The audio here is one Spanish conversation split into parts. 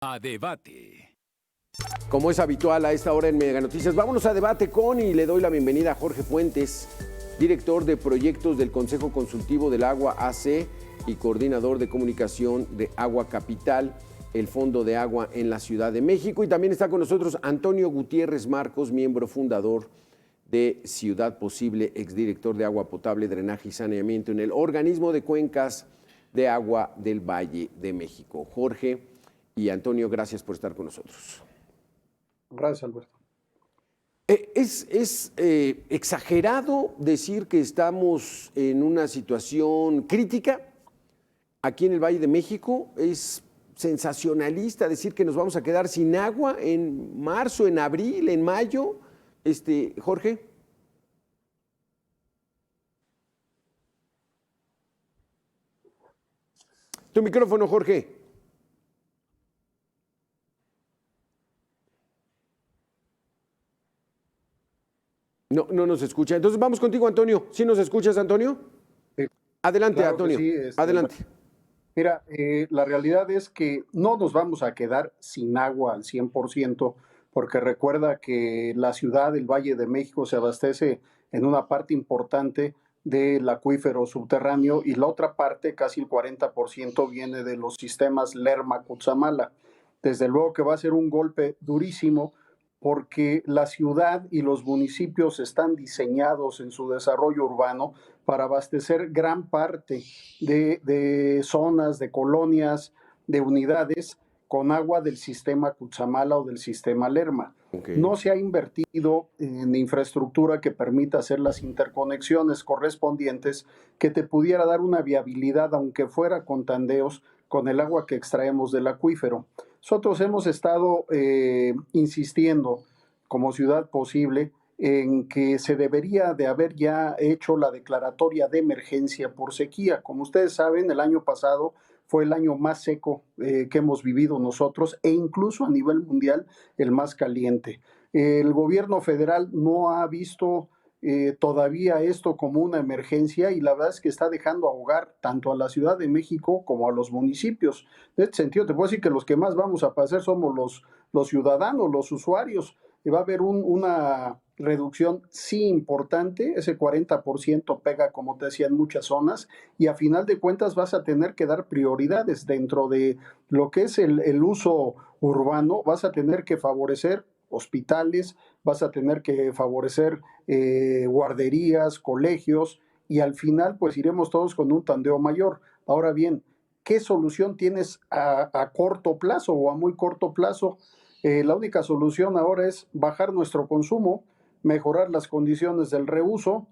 A debate. Como es habitual a esta hora en Mega Noticias, vámonos a debate con y le doy la bienvenida a Jorge Fuentes, director de proyectos del Consejo Consultivo del Agua AC y coordinador de comunicación de Agua Capital, el Fondo de Agua en la Ciudad de México. Y también está con nosotros Antonio Gutiérrez Marcos, miembro fundador de Ciudad Posible, exdirector de Agua Potable, Drenaje y Saneamiento en el Organismo de Cuencas de Agua del Valle de México. Jorge y Antonio, gracias por estar con nosotros. Gracias, Alberto. ¿Es exagerado decir que estamos en una situación crítica aquí en el Valle de México? ¿Es sensacionalista decir que nos vamos a quedar sin agua en marzo, en abril, en mayo? Jorge. Tu micrófono, Jorge. No nos escucha. Entonces vamos contigo, Antonio. ¿Sí nos escuchas, Antonio? Sí. Adelante, Claro Antonio. sí, Adelante. Mira, la realidad es que no nos vamos a quedar sin agua al 100%, porque recuerda que la ciudad del Valle de México se abastece en una parte importante del acuífero subterráneo y la otra parte, casi el 40%, viene de los sistemas Lerma-Cutzamala. Desde luego que va a ser un golpe durísimo porque la ciudad y los municipios están diseñados en su desarrollo urbano para abastecer gran parte de zonas, de colonias, de unidades con agua del sistema Cutzamala o del sistema Lerma. Okay. No se ha invertido en infraestructura que permita hacer las interconexiones correspondientes que te pudiera dar una viabilidad, aunque fuera con tandeos, con el agua que extraemos del acuífero. Nosotros hemos estado insistiendo como Ciudad Posible en que se debería de haber ya hecho la declaratoria de emergencia por sequía. Como ustedes saben, el año pasado fue el año más seco que hemos vivido nosotros e incluso a nivel mundial el más caliente. El gobierno federal no ha visto todavía esto como una emergencia y la verdad es que está dejando ahogar tanto a la Ciudad de México como a los municipios. En este sentido, te puedo decir que los que más vamos a padecer somos los ciudadanos, los usuarios. Y va a haber una reducción sí importante, ese 40% pega, como te decía, en muchas zonas, y a final de cuentas vas a tener que dar prioridades dentro de lo que es el uso urbano, vas a tener que favorecer hospitales, vas a tener que favorecer guarderías, colegios, y al final pues iremos todos con un tandeo mayor. Ahora bien, ¿qué solución tienes a corto plazo o a muy corto plazo? La única solución ahora es bajar nuestro consumo, mejorar las condiciones del reuso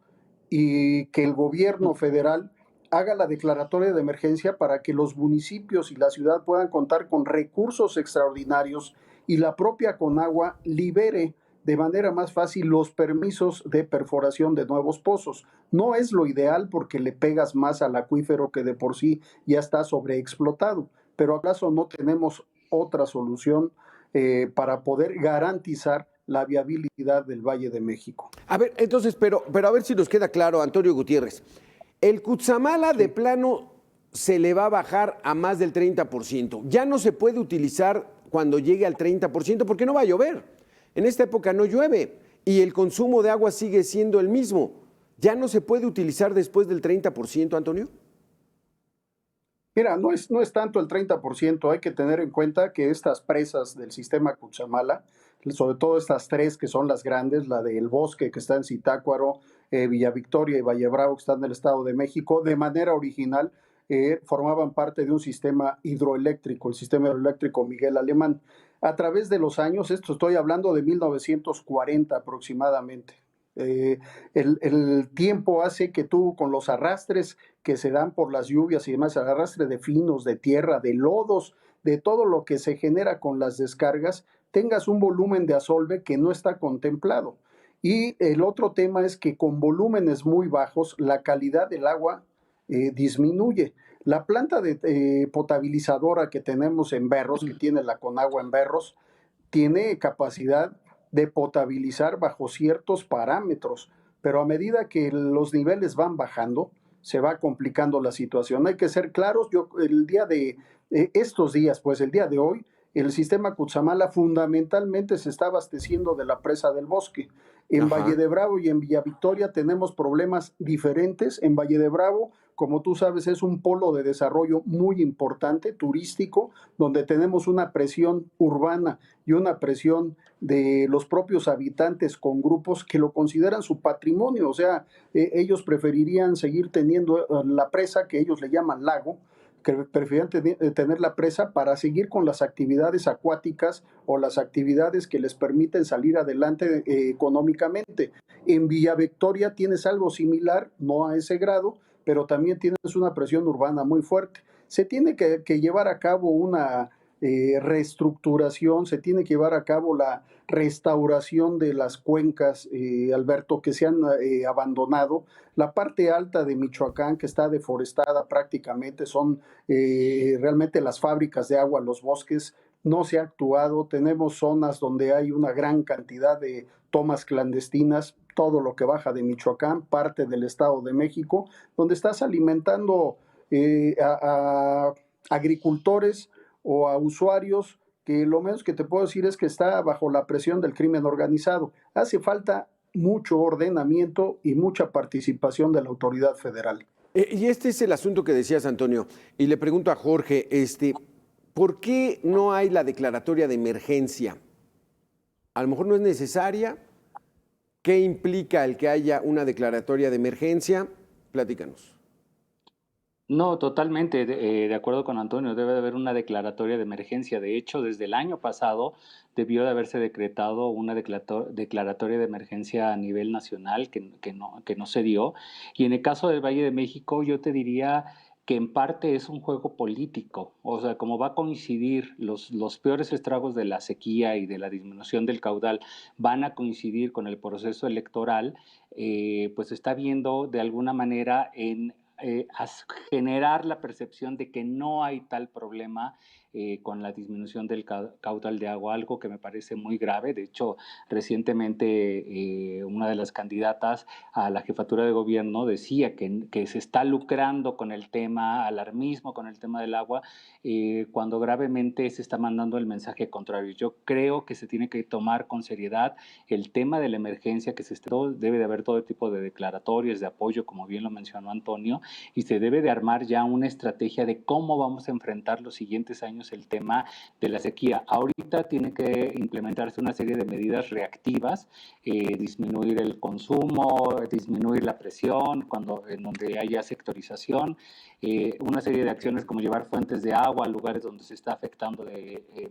y que el gobierno federal haga la declaratoria de emergencia para que los municipios y la ciudad puedan contar con recursos extraordinarios y la propia Conagua libere de manera más fácil los permisos de perforación de nuevos pozos. No es lo ideal porque le pegas más al acuífero que de por sí ya está sobreexplotado, pero ¿acaso no tenemos otra solución para poder garantizar la viabilidad del Valle de México? A ver, entonces, pero a ver si nos queda claro, Antonio Gutiérrez. El Cutzamala de plano se le va a bajar a más del 30%. Ya no se puede utilizar cuando llegue al 30% porque no va a llover. En esta época no llueve y el consumo de agua sigue siendo el mismo. ¿Ya no se puede utilizar después del 30%, Antonio? Mira, no es tanto el 30%, hay que tener en cuenta que estas presas del sistema Cutzamala, sobre todo estas tres que son las grandes, la del Bosque que está en Zitácuaro, Villa Victoria y Valle Bravo que están en el Estado de México, de manera original formaban parte de un sistema hidroeléctrico, el sistema hidroeléctrico Miguel Alemán. A través de los años, esto estoy hablando de 1940 aproximadamente, el tiempo hace que tú con los arrastres que se dan por las lluvias y demás, el arrastre de finos, de tierra, de lodos, de todo lo que se genera con las descargas, tengas un volumen de asolve que no está contemplado. Y el otro tema es que con volúmenes muy bajos la calidad del agua disminuye. La planta de potabilizadora que tenemos en Berros, que tiene la Conagua en Berros, tiene capacidad de potabilizar bajo ciertos parámetros, pero a medida que los niveles van bajando, se va complicando la situación. Hay que ser claros, yo el día de estos días, pues el día de hoy, El sistema Cutzamala fundamentalmente se está abasteciendo de la presa del Bosque. En Valle Ajá. de Bravo y en Villa Victoria tenemos problemas diferentes. En Valle de Bravo, como tú sabes, es un polo de desarrollo muy importante, turístico, donde tenemos una presión urbana y una presión de los propios habitantes con grupos que lo consideran su patrimonio. O sea, ellos preferirían seguir teniendo la presa que ellos le llaman lago, que prefieren tener la presa para seguir con las actividades acuáticas o las actividades que les permiten salir adelante económicamente. En Villa Victoria tienes algo similar, no a ese grado, pero también tienes una presión urbana muy fuerte. Se tiene que llevar a cabo una reestructuración, se tiene que llevar a cabo la restauración de las cuencas, Alberto, que se han abandonado. La parte alta de Michoacán, que está deforestada prácticamente, son realmente las fábricas de agua, los bosques. No se ha actuado. Tenemos zonas donde hay una gran cantidad de tomas clandestinas, todo lo que baja de Michoacán, parte del Estado de México, donde estás alimentando a agricultores o a usuarios que lo menos que te puedo decir es que está bajo la presión del crimen organizado. Hace falta mucho ordenamiento y mucha participación de la autoridad federal. Y este es el asunto que decías, Antonio. Y le pregunto a Jorge, ¿por qué no hay la declaratoria de emergencia? A lo mejor no es necesaria. ¿Qué implica el que haya una declaratoria de emergencia? Platícanos. No, totalmente, de acuerdo con Antonio, debe de haber una declaratoria de emergencia. De hecho, desde el año pasado debió de haberse decretado una declaratoria de emergencia a nivel nacional que no se dio. Y en el caso del Valle de México, yo te diría que en parte es un juego político, o sea, como va a coincidir los peores estragos de la sequía y de la disminución del caudal, van a coincidir con el proceso electoral, pues está viendo de alguna manera a generar la percepción de que no hay tal problema con la disminución del caudal de agua, algo que me parece muy grave. De hecho, recientemente una de las candidatas a la jefatura de gobierno decía que se está lucrando con el tema, alarmismo con el tema del agua, cuando gravemente se está mandando el mensaje contrario. Yo creo que se tiene que tomar con seriedad el tema de la emergencia, debe de haber todo tipo de declaratorias de apoyo, como bien lo mencionó Antonio, y se debe de armar ya una estrategia de cómo vamos a enfrentar los siguientes años el tema de la sequía. Ahorita tiene que implementarse una serie de medidas reactivas, disminuir el consumo, disminuir la presión en donde haya sectorización, una serie de acciones como llevar fuentes de agua a lugares donde se está afectando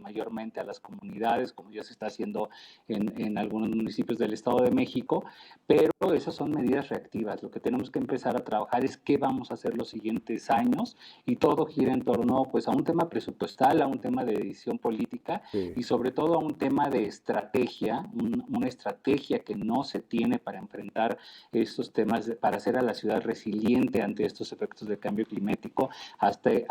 mayormente a las comunidades, como ya se está haciendo en algunos municipios del Estado de México, pero esas son medidas reactivas. Lo que tenemos que empezar a trabajar es qué vamos a hacer los siguientes años, y todo gira en torno pues a un tema presupuestal, a un tema de decisión política, Sí. y sobre todo a un tema de estrategia, una estrategia que no se tiene para enfrentar estos temas, para hacer a la ciudad resiliente ante estos efectos de cambio climático, ante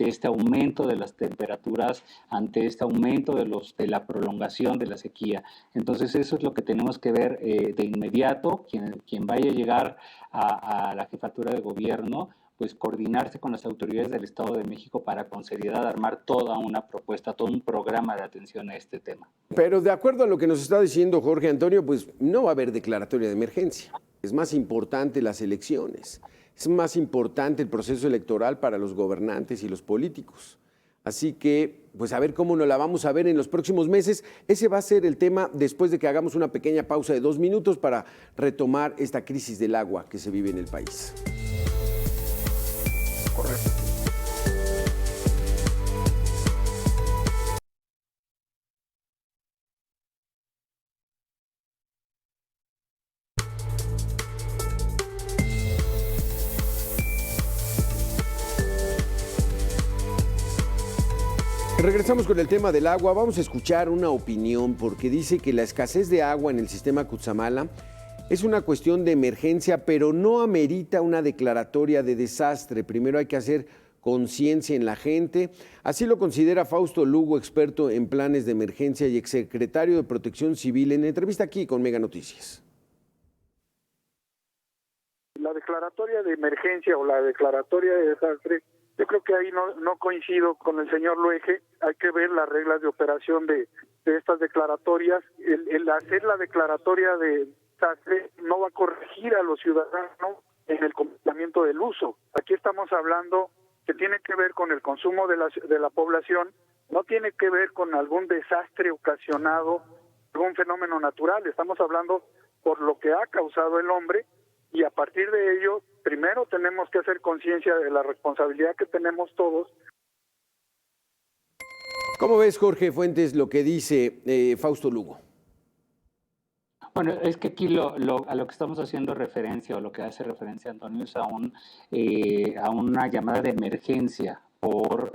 este aumento de las temperaturas, ante este aumento de la prolongación de la sequía. Entonces eso es lo que tenemos que ver de inmediato. Quien vaya a llegar a la jefatura de gobierno, pues coordinarse con las autoridades del Estado de México para con seriedad armar toda una propuesta, todo un programa de atención a este tema. Pero de acuerdo a lo que nos está diciendo Jorge Antonio, pues no va a haber declaratoria de emergencia. Es más importante las elecciones, es más importante el proceso electoral para los gobernantes y los políticos. Así que, pues a ver cómo nos la vamos a ver en los próximos meses. Ese va a ser el tema después de que hagamos una pequeña pausa de 2 minutos para retomar esta crisis del agua que se vive en el país. Correcto. Regresamos con el tema del agua. Vamos a escuchar una opinión porque dice que la escasez de agua en el sistema Cutzamala es una cuestión de emergencia, pero no amerita una declaratoria de desastre. Primero hay que hacer conciencia en la gente. Así lo considera Fausto Lugo, experto en planes de emergencia y exsecretario de Protección Civil, en entrevista aquí con Mega Noticias. La declaratoria de emergencia o la declaratoria de desastre Yo creo que ahí no coincido con el señor Luege. Hay que ver las reglas de operación de estas declaratorias. El hacer la declaratoria de desastre no va a corregir a los ciudadanos en el comportamiento del uso. Aquí estamos hablando que tiene que ver con el consumo de la población, no tiene que ver con algún desastre ocasionado, algún fenómeno natural. Estamos hablando por lo que ha causado el hombre, y a partir de ello, primero tenemos que hacer conciencia de la responsabilidad que tenemos todos. ¿Cómo ves, Jorge Fuentes, lo que dice Fausto Lugo? Bueno, es que aquí a lo que estamos haciendo referencia, o lo que hace referencia Antonio, es a una llamada de emergencia por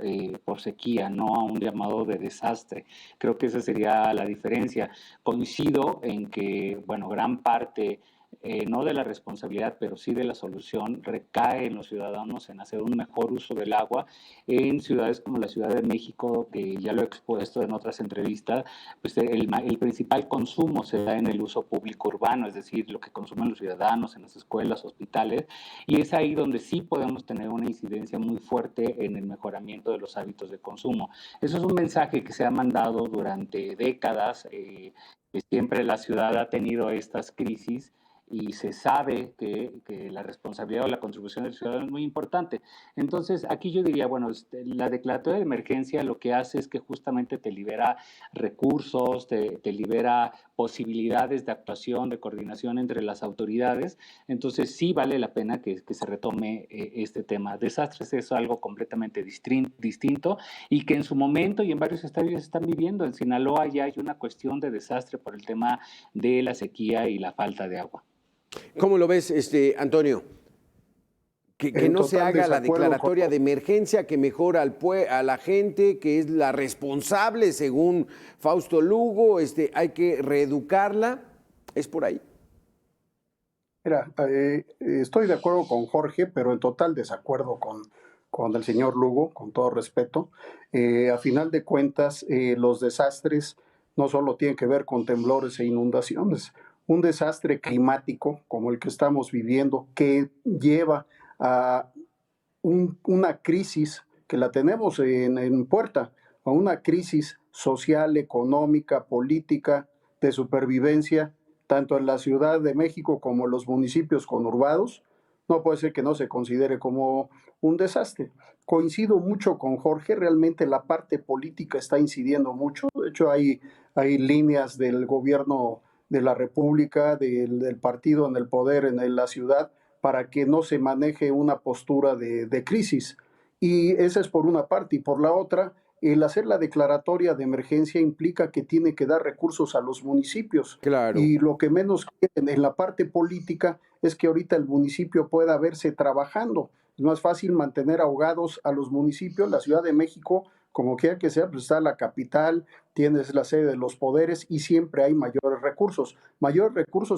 sequía, no a un llamado de desastre. Creo que esa sería la diferencia. Coincido en que, bueno, gran parte, no de la responsabilidad, pero sí de la solución, recae en los ciudadanos en hacer un mejor uso del agua. En ciudades como la Ciudad de México, que ya lo he expuesto en otras entrevistas, pues el principal consumo se da en el uso público urbano, es decir, lo que consumen los ciudadanos en las escuelas, hospitales, y es ahí donde sí podemos tener una incidencia muy fuerte en el mejoramiento de los hábitos de consumo. Eso es un mensaje que se ha mandado durante décadas, que siempre la ciudad ha tenido estas crisis, y se sabe que la responsabilidad o la contribución del ciudadano es muy importante. Entonces, aquí yo diría, bueno, la declaratoria de emergencia lo que hace es que justamente te libera recursos, te libera posibilidades de actuación, de coordinación entre las autoridades. Entonces, sí vale la pena que se retome este tema. Desastres es algo completamente distinto, y que en su momento y en varios estadios están viviendo. En Sinaloa ya hay una cuestión de desastre por el tema de la sequía y la falta de agua. ¿Cómo lo ves, Antonio? Que no se haga la declaratoria de emergencia, que mejora a la gente, que es la responsable, según Fausto Lugo, hay que reeducarla. ¿Es por ahí? Mira, estoy de acuerdo con Jorge, pero en total desacuerdo con el señor Lugo, con todo respeto. A final de cuentas, los desastres no solo tienen que ver con temblores e inundaciones. Un desastre climático como el que estamos viviendo, que lleva a una crisis que la tenemos en puerta, a una crisis social, económica, política, de supervivencia, tanto en la Ciudad de México como en los municipios conurbados. No puede ser que no se considere como un desastre. Coincido mucho con Jorge, realmente la parte política está incidiendo mucho. De hecho, hay líneas del gobierno de la República, del partido en el poder en la ciudad, para que no se maneje una postura de crisis. Y esa es por una parte. Y por la otra, el hacer la declaratoria de emergencia implica que tiene que dar recursos a los municipios. Claro. Y lo que menos quieren en la parte política es que ahorita el municipio pueda verse trabajando. Es más fácil mantener ahogados a los municipios. La Ciudad de México, como quiera que sea, pues está la capital, tienes la sede de los poderes y siempre hay mayores recursos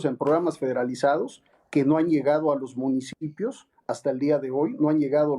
en programas federalizados que no han llegado a los municipios hasta el día de hoy. No han llegado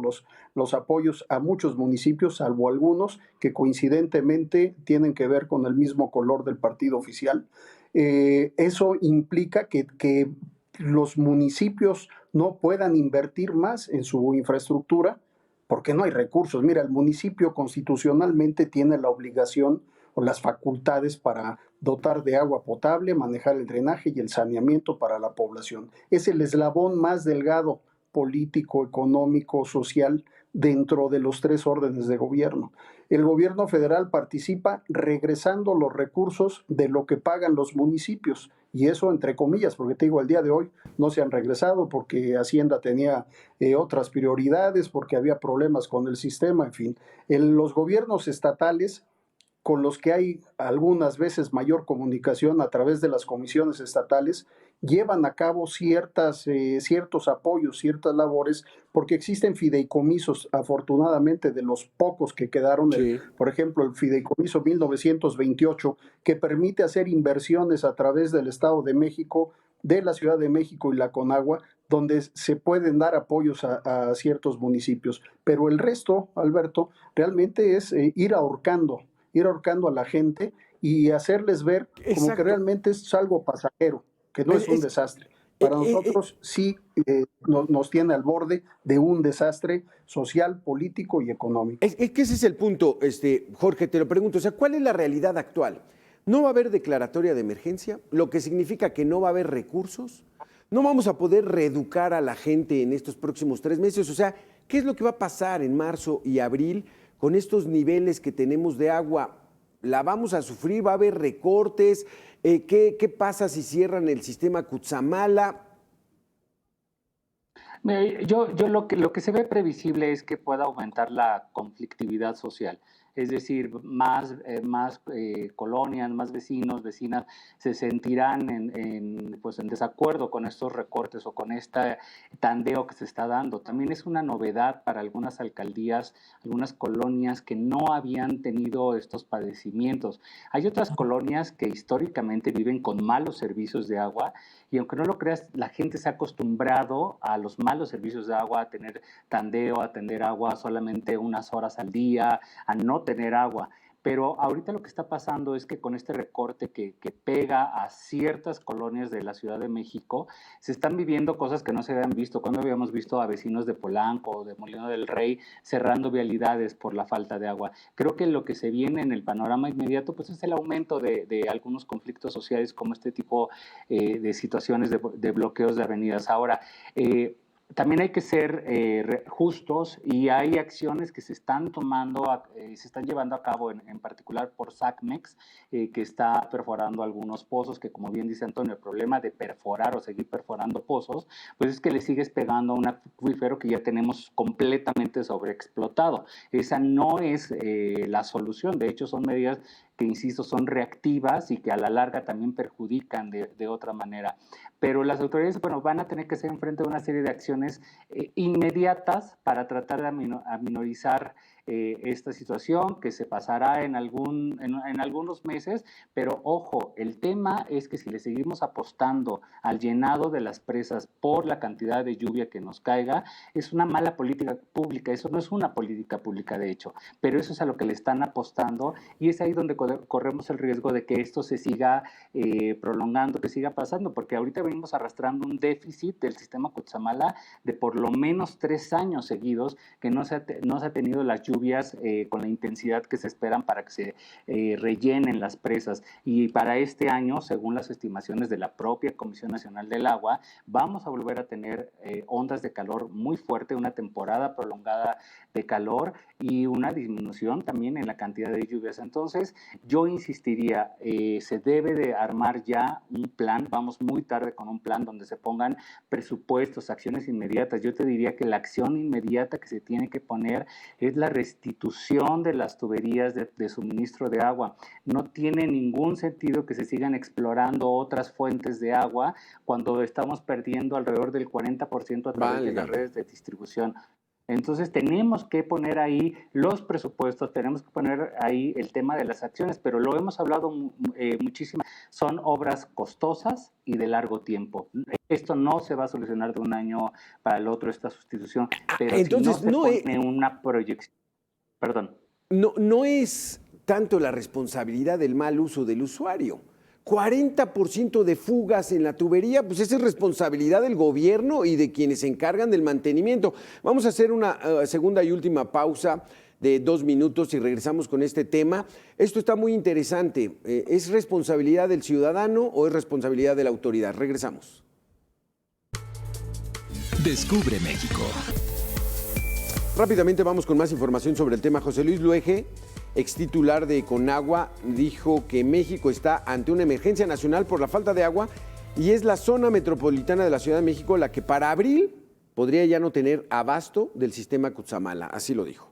los apoyos a muchos municipios, salvo algunos que coincidentemente tienen que ver con el mismo color del partido oficial. Eso implica que los municipios no puedan invertir más en su infraestructura porque no hay recursos. Mira, el municipio constitucionalmente tiene la obligación o las facultades para dotar de agua potable, manejar el drenaje y el saneamiento para la población. Es el eslabón más delgado político, económico, social dentro de los tres órdenes de gobierno. El gobierno federal participa regresando los recursos de lo que pagan los municipios, y eso entre comillas, porque te digo, al día de hoy no se han regresado porque Hacienda tenía otras prioridades, porque había problemas con el sistema, en fin. Los gobiernos estatales, con los que hay algunas veces mayor comunicación a través de las comisiones estatales, llevan a cabo ciertos apoyos, ciertas labores, porque existen fideicomisos, afortunadamente, de los pocos que quedaron, Sí. Por ejemplo, el fideicomiso 1928, que permite hacer inversiones a través del Estado de México, de la Ciudad de México y la Conagua, donde se pueden dar apoyos a ciertos municipios. Pero el resto, Alberto, realmente es ir ahorcando a la gente y hacerles ver como que realmente es algo pasajero, que no es un desastre. Para nosotros sí nos tiene al borde de un desastre social, político y económico. Es que ese es el punto, Jorge, te lo pregunto, o sea, ¿cuál es la realidad actual? ¿No va a haber declaratoria de emergencia? Lo que significa que no va a haber recursos. ¿No vamos a poder reeducar a la gente en estos próximos 3 meses? O sea, ¿qué es lo que va a pasar en marzo y abril con estos niveles que tenemos de agua? ¿La vamos a sufrir? ¿Va a haber recortes? ¿Qué pasa si cierran el sistema Cutzamala? Yo lo que se ve previsible es que pueda aumentar la conflictividad social. Es decir, más colonias, más vecinos, vecinas se sentirán en desacuerdo con estos recortes o con este tandeo que se está dando. También es una novedad para algunas alcaldías, algunas colonias que no habían tenido estos padecimientos. Hay otras colonias que históricamente viven con malos servicios de agua y aunque no lo creas, la gente se ha acostumbrado a los malos servicios de agua, a tener tandeo, a tener agua solamente unas horas al día, a no tener agua. Pero ahorita lo que está pasando es que con este recorte que pega a ciertas colonias de la Ciudad de México, se están viviendo cosas que no se habían visto. Cuando habíamos visto a vecinos de Polanco o de Molino del Rey cerrando vialidades por la falta de agua. Creo que lo que se viene en el panorama inmediato pues es el aumento de algunos conflictos sociales como este tipo de situaciones de bloqueos de avenidas. Ahora, también hay que ser justos y hay acciones que se están tomando, se están llevando a cabo en particular por SACMEX, que está perforando algunos pozos, que como bien dice Antonio, el problema de perforar o seguir perforando pozos, pues es que le sigues pegando a un acuífero que ya tenemos completamente sobreexplotado. Esa no es la solución, de hecho son medidas que, insisto, son reactivas y que a la larga también perjudican de otra manera. Pero las autoridades, bueno, van a tener que hacer frente a una serie de acciones inmediatas para tratar de aminorizar esta situación que se pasará en algunos meses, pero ojo, el tema es que si le seguimos apostando al llenado de las presas por la cantidad de lluvia que nos caiga, es una mala política pública, eso no es una política pública de hecho, pero eso es a lo que le están apostando y es ahí donde corremos el riesgo de que esto se siga prolongando, que siga pasando, porque ahorita venimos arrastrando un déficit del sistema Cutzamala de por lo menos 3 años seguidos que no se ha tenido las lluvias con la intensidad que se esperan para que se rellenen las presas. Y para este año, según las estimaciones de la propia Comisión Nacional del Agua, vamos a volver a tener ondas de calor muy fuerte, una temporada prolongada de calor y una disminución también en la cantidad de lluvias. Entonces, yo insistiría, se debe de armar ya un plan, vamos muy tarde con un plan donde se pongan presupuestos, acciones inmediatas. Yo te diría que la acción inmediata que se tiene que poner es la restitución de las tuberías de suministro de agua. No tiene ningún sentido que se sigan explorando otras fuentes de agua cuando estamos perdiendo alrededor del 40% a través de las redes de distribución. Entonces tenemos que poner ahí los presupuestos, tenemos que poner ahí el tema de las acciones, pero lo hemos hablado muchísimo. Son obras costosas y de largo tiempo. Esto no se va a solucionar de un año para el otro, esta sustitución, pero entonces, si no se pone una proyección. Perdón. No es tanto la responsabilidad del mal uso del usuario. 40% de fugas en la tubería, pues esa es responsabilidad del gobierno y de quienes se encargan del mantenimiento. Vamos a hacer una segunda y última pausa de 2 minutos y regresamos con este tema. Esto está muy interesante. ¿Es responsabilidad del ciudadano o es responsabilidad de la autoridad? Regresamos. Descubre México. Rápidamente vamos con más información sobre el tema. José Luis Luege, extitular de Conagua, dijo que México está ante una emergencia nacional por la falta de agua y es la zona metropolitana de la Ciudad de México la que para abril podría ya no tener abasto del sistema Cutzamala. Así lo dijo.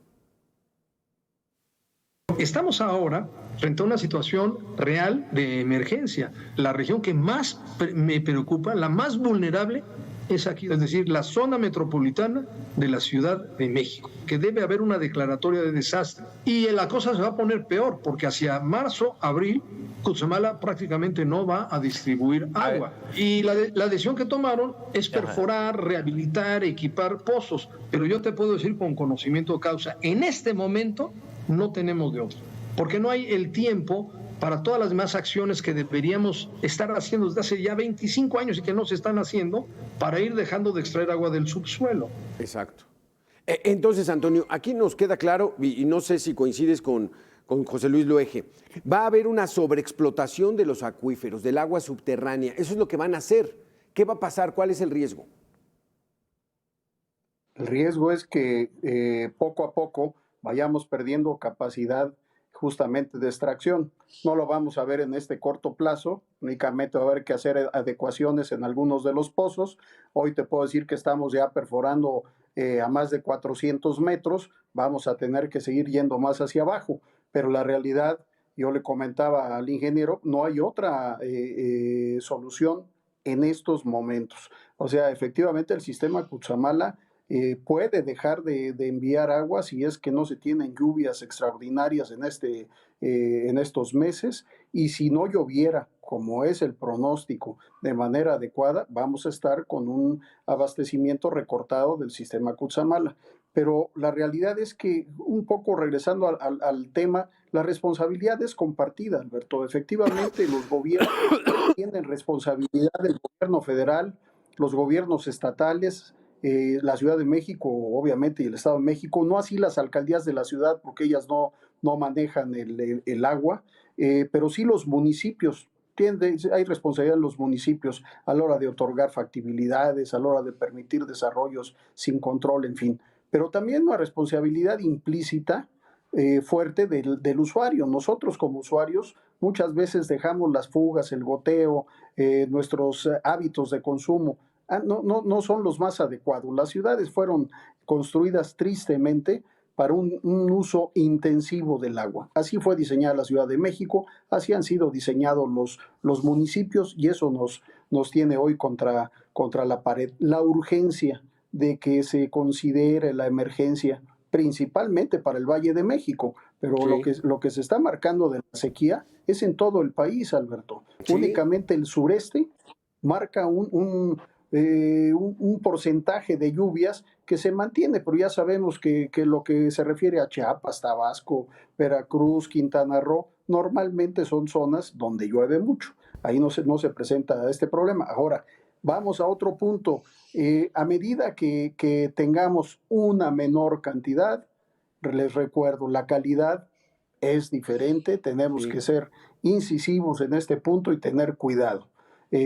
Estamos ahora frente a una situación real de emergencia. La región que más me preocupa, la más vulnerable, es aquí, es decir, la zona metropolitana de la Ciudad de México, que debe haber una declaratoria de desastre. Y la cosa se va a poner peor, porque hacia marzo, abril, Cutzamala prácticamente no va a distribuir agua. Y la decisión que tomaron es perforar, rehabilitar, equipar pozos. Pero yo te puedo decir con conocimiento de causa, en este momento no tenemos de otro, porque no hay el tiempo para todas las demás acciones que deberíamos estar haciendo desde hace ya 25 años y que no se están haciendo para ir dejando de extraer agua del subsuelo. Exacto. Entonces, Antonio, aquí nos queda claro, y no sé si coincides con José Luis Loeje, va a haber una sobreexplotación de los acuíferos, del agua subterránea. Eso es lo que van a hacer. ¿Qué va a pasar? ¿Cuál es el riesgo? El riesgo es que poco a poco vayamos perdiendo capacidad justamente de extracción. No lo vamos a ver en este corto plazo, únicamente va a haber que hacer adecuaciones en algunos de los pozos. Hoy te puedo decir que estamos ya perforando a más de 400 metros, vamos a tener que seguir yendo más hacia abajo, pero la realidad, yo le comentaba al ingeniero, no hay otra solución en estos momentos. O sea, efectivamente el sistema Cutzamala puede dejar de enviar agua si es que no se tienen lluvias extraordinarias en estos meses, y si no lloviera, como es el pronóstico, de manera adecuada, vamos a estar con un abastecimiento recortado del sistema Cutzamala. Pero la realidad es que, un poco regresando al tema, la responsabilidad es compartida, Alberto. Efectivamente, los gobiernos tienen responsabilidad, del gobierno federal, los gobiernos estatales, la Ciudad de México, obviamente, y el Estado de México, no así las alcaldías de la ciudad, porque ellas no manejan el agua, pero sí los municipios. Hay responsabilidad en los municipios a la hora de otorgar factibilidades, a la hora de permitir desarrollos sin control, en fin. Pero también una responsabilidad implícita fuerte del usuario. Nosotros como usuarios muchas veces dejamos las fugas, el goteo, nuestros hábitos de consumo. No son los más adecuados. Las ciudades fueron construidas tristemente para un uso intensivo del agua. Así fue diseñada la Ciudad de México, así han sido diseñados los municipios, y eso nos tiene hoy contra la pared. La urgencia de que se considere la emergencia, principalmente para el Valle de México, pero sí, lo que se está marcando de la sequía es en todo el país, Alberto. Sí. Únicamente el sureste marca un porcentaje de lluvias que se mantiene, pero ya sabemos que lo que se refiere a Chiapas, Tabasco, Veracruz, Quintana Roo, normalmente son zonas donde llueve mucho. Ahí no se presenta este problema. Ahora, vamos a otro punto. A medida que tengamos una menor cantidad, les recuerdo, la calidad es diferente, tenemos que ser incisivos en este punto y tener cuidado.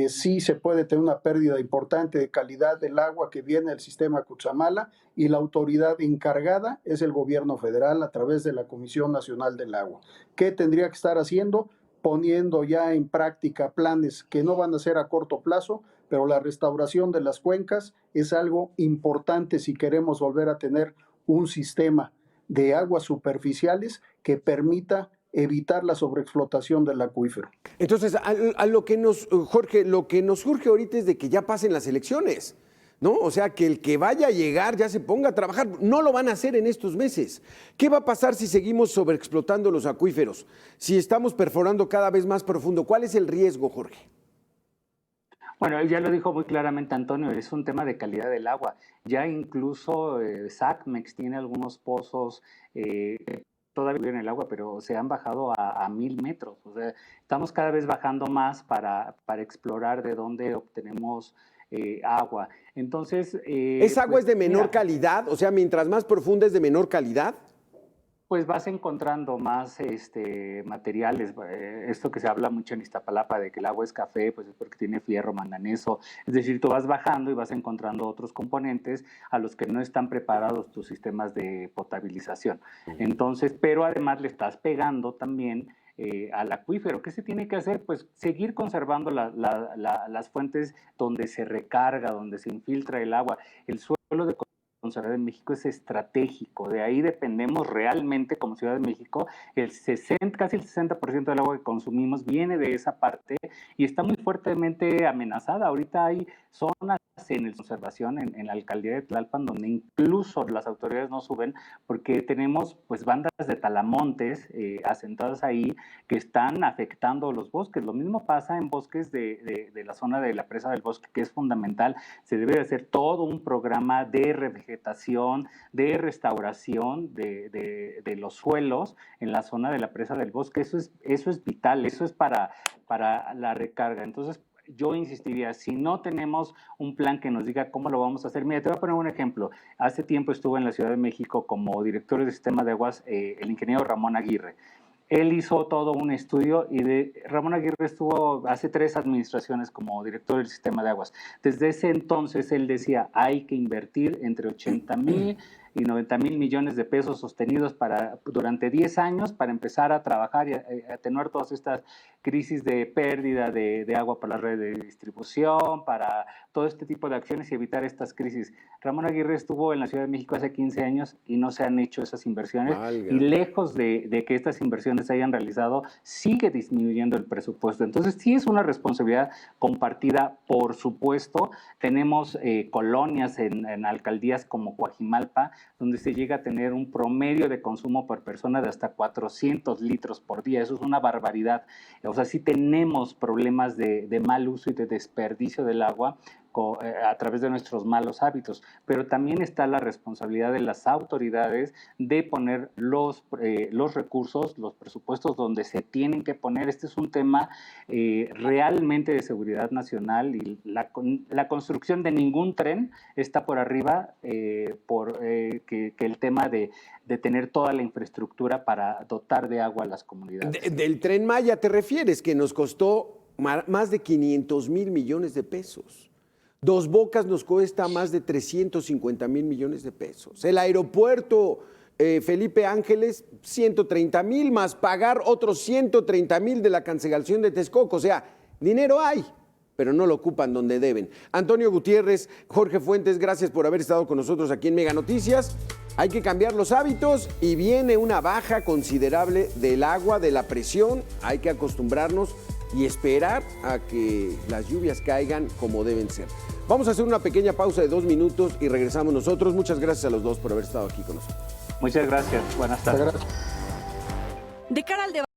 Sí se puede tener una pérdida importante de calidad del agua que viene del sistema Cutzamala, y la autoridad encargada es el gobierno federal a través de la Comisión Nacional del Agua. ¿Qué tendría que estar haciendo? Poniendo ya en práctica planes que no van a ser a corto plazo, pero la restauración de las cuencas es algo importante si queremos volver a tener un sistema de aguas superficiales que permita evitar la sobreexplotación del acuífero. Entonces, Jorge, lo que nos surge ahorita es de que ya pasen las elecciones, ¿no? O sea, que el que vaya a llegar ya se ponga a trabajar. No lo van a hacer en estos meses. ¿Qué va a pasar si seguimos sobreexplotando los acuíferos? Si estamos perforando cada vez más profundo, ¿cuál es el riesgo, Jorge? Bueno, ya lo dijo muy claramente Antonio, es un tema de calidad del agua. Ya incluso SACMEX tiene algunos pozos todavía en el agua, pero se han bajado a 1000 metros. O sea, estamos cada vez bajando más para explorar de dónde obtenemos agua. Entonces... ¿Esa agua es de menor calidad? O sea, mientras más profunda es de menor calidad. Pues vas encontrando más materiales. Esto que se habla mucho en Iztapalapa de que el agua es café, pues es porque tiene fierro, manganeso. Es decir, tú vas bajando y vas encontrando otros componentes a los que no están preparados tus sistemas de potabilización. Entonces, pero además le estás pegando también al acuífero. ¿Qué se tiene que hacer? Pues seguir conservando las fuentes donde se recarga, donde se infiltra el agua. El suelo de Ciudad de México es estratégico, de ahí dependemos realmente como Ciudad de México. Casi el 60% del agua que consumimos viene de esa parte y está muy fuertemente amenazada. Ahorita hay zonas en el conservación en la alcaldía de Tlalpan donde incluso las autoridades no suben porque tenemos pues bandas de talamontes asentadas ahí que están afectando los bosques. Lo mismo pasa en bosques de la zona de la presa del bosque, que es fundamental. Se debe de hacer todo un programa de revegetación vegetación, de restauración de los suelos en la zona de la presa del Bosque. Eso es vital, eso es para la recarga. Entonces, yo insistiría, si no tenemos un plan que nos diga cómo lo vamos a hacer. Mira, te voy a poner un ejemplo. Hace tiempo estuvo en la Ciudad de México como director del sistema de aguas el ingeniero Ramón Aguirre. Él hizo todo un estudio y Ramón Aguirre estuvo hace 3 administraciones como director del sistema de aguas. Desde ese entonces él decía, hay que invertir entre 80,000 y 90,000 millones de pesos sostenidos durante 10 años para empezar a trabajar y a atenuar todas estas crisis de pérdida de agua para la red de distribución, para todo este tipo de acciones y evitar estas crisis. Ramón Aguirre estuvo en la Ciudad de México hace 15 años y no se han hecho esas inversiones. Y lejos de que estas inversiones se hayan realizado, sigue disminuyendo el presupuesto. Entonces, sí es una responsabilidad compartida, por supuesto. Tenemos colonias en alcaldías como Coajimalpa, donde se llega a tener un promedio de consumo por persona de hasta 400 litros por día. Eso es una barbaridad. O sea, sí tenemos problemas de mal uso y de desperdicio del agua a través de nuestros malos hábitos, pero también está la responsabilidad de las autoridades de poner los recursos, los presupuestos donde se tienen que poner. Este es un tema realmente de seguridad nacional y la construcción de ningún tren está por arriba que el tema de tener toda la infraestructura para dotar de agua a las comunidades. Del Tren Maya te refieres, que nos costó más de 500,000 millones de pesos. Dos Bocas nos cuesta más de 350,000 millones de pesos. El aeropuerto Felipe Ángeles, 130,000, más pagar otros 130,000 de la cancelación de Texcoco. O sea, dinero hay, pero no lo ocupan donde deben. Antonio Gutiérrez, Jorge Fuentes, gracias por haber estado con nosotros aquí en Mega Noticias. Hay que cambiar los hábitos y viene una baja considerable del agua, de la presión. Hay que acostumbrarnos y esperar a que las lluvias caigan como deben ser. Vamos a hacer una pequeña pausa de 2 minutos y regresamos nosotros. Muchas gracias a los dos por haber estado aquí con nosotros. Muchas gracias. Buenas tardes. De cara al debate.